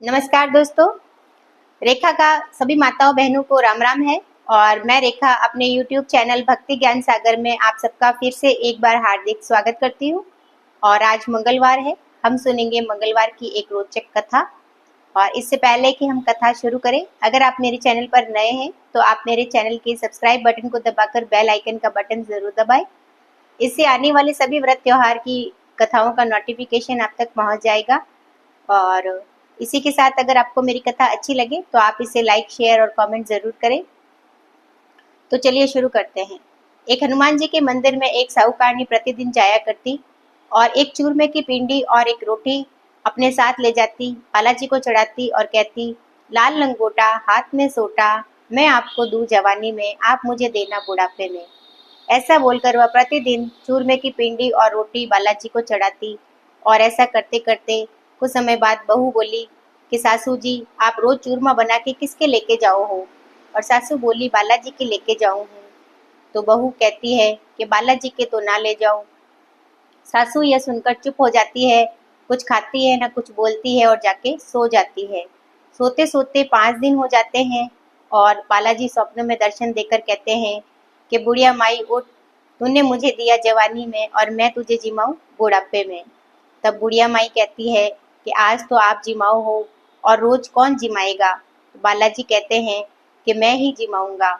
नमस्कार दोस्तों, रेखा का सभी माताओं बहनों को राम राम है। और मैं रेखा अपने YouTube चैनल भक्ति ज्ञान सागर में आप सबका फिर से एक बार हार्दिक स्वागत करती हूँ। और आज मंगलवार है, हम सुनेंगे मंगलवार की एक रोचक कथा। और इससे पहले कि हम कथा शुरू करें, अगर आप मेरे चैनल पर नए हैं तो आप मेरे चैनल के सब्सक्राइब बटन को दबाकर बेल आइकन का बटन जरूर दबाएं। इससे आने वाले सभी व्रत त्योहार की कथाओं का नोटिफिकेशन आप तक पहुँच जाएगा। और इसी के साथ अगर आपको मेरी कथा अच्छी लगे तो आप इसे लाइक, शेयर और कमेंट जरूर करें। तो चलिए शुरू करते हैं। एक हनुमान जी के मंदिर में एक साहूकारनी प्रतिदिन जाया करती और एक चूरमे की पिंडी और एक रोटी अपने साथ ले जाती, बालाजी को चढ़ाती और कहती, लाल लंगोटा हाथ में सोटा, मैं आपको दूं जवानी में, आप मुझे देना बुढ़ापे में। ऐसा बोलकर वह प्रतिदिन चूरमे की पिंडी और रोटी बालाजी को चढ़ाती। और ऐसा करते करते कुछ समय बाद बहू बोली कि सासू जी, आप रोज चूरमा बना के किसके लेके जाओ हो? और सासू बोली, बालाजी के लेके जाऊं हूँ। तो बहू कहती है कि बालाजी के तो ना ले जाओ। सासू यह सुनकर चुप हो जाती है, कुछ खाती है न कुछ बोलती है और जाके सो जाती है। सोते सोते 5 दिन हो जाते हैं और बालाजी स्वप्न में दर्शन देकर कहते हैं कि बुढ़िया माई उठ, तूने मुझे दिया जवानी में और मैं तुझे जिमाऊं बुढ़ापे में। तब बुढ़िया माई कहती है कि आज तो आप जिमाओ हो और रोज कौन जिमाएगा? तो बालाजी कहते हैं कि मैं ही जिमाऊंगा।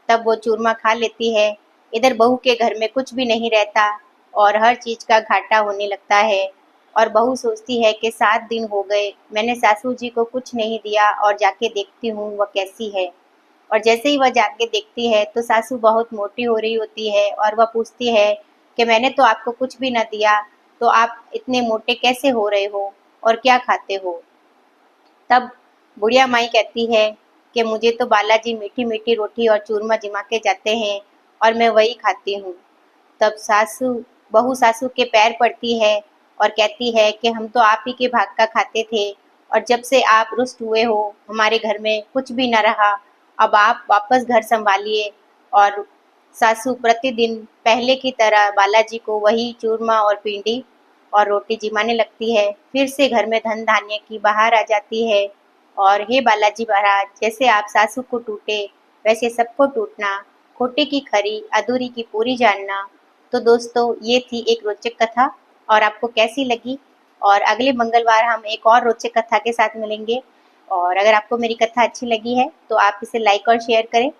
तब वो चूरमा खा लेती है। इधर बहू के घर में कुछ भी नहीं रहता और हर चीज का घाटा होने लगता है। और बहू सोचती है कि 7 दिन हो गए, मैंने सासू जी को कुछ नहीं दिया और जाके देखती हूँ वह कैसी है। और जैसे ही वह जाके देखती है तो सासू बहुत मोटी हो रही होती है और वह पूछती है कि मैंने तो आपको कुछ भी ना दिया, तो आप इतने मोटे कैसे हो रहे हो और क्या खाते हो? तब बुढ़िया माई कहती है कि मुझे तो बालाजी मीठी मीठी रोटी और चूरमा जिमा के जाते हैं और मैं वही खाती हूँ। तब बहू सासू के पैर पड़ती है और कहती है कि हम तो आप ही के भाग का खाते थे और जब से आप रुष्ट हुए हो हमारे घर में कुछ भी न रहा, अब आप वापस घर संभालिए। और सासू प्रतिदिन पहले की तरह बालाजी को वही चूरमा और पिंडी और रोटी जिमाने लगती है। फिर से घर में धन धान्य की बहार आ जाती है। और हे बालाजी महाराज, जैसे आप सासू को टूटे वैसे सबको टूटना, खोटे की खरी अधूरी की पूरी जानना। तो दोस्तों, ये थी एक रोचक कथा और आपको कैसी लगी? और अगले मंगलवार हम एक और रोचक कथा के साथ मिलेंगे। और अगर आपको मेरी कथा अच्छी लगी है तो आप इसे लाइक और शेयर करें।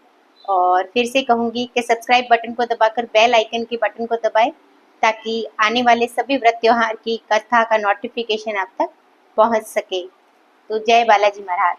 और फिर से कहूँगी कि सब्सक्राइब बटन को दबाकर बेल आइकन के बटन को दबाएं ताकि आने वाले सभी व्रत त्योहार की कथा का नोटिफिकेशन आप तक पहुँच सके। तो जय बालाजी महाराज।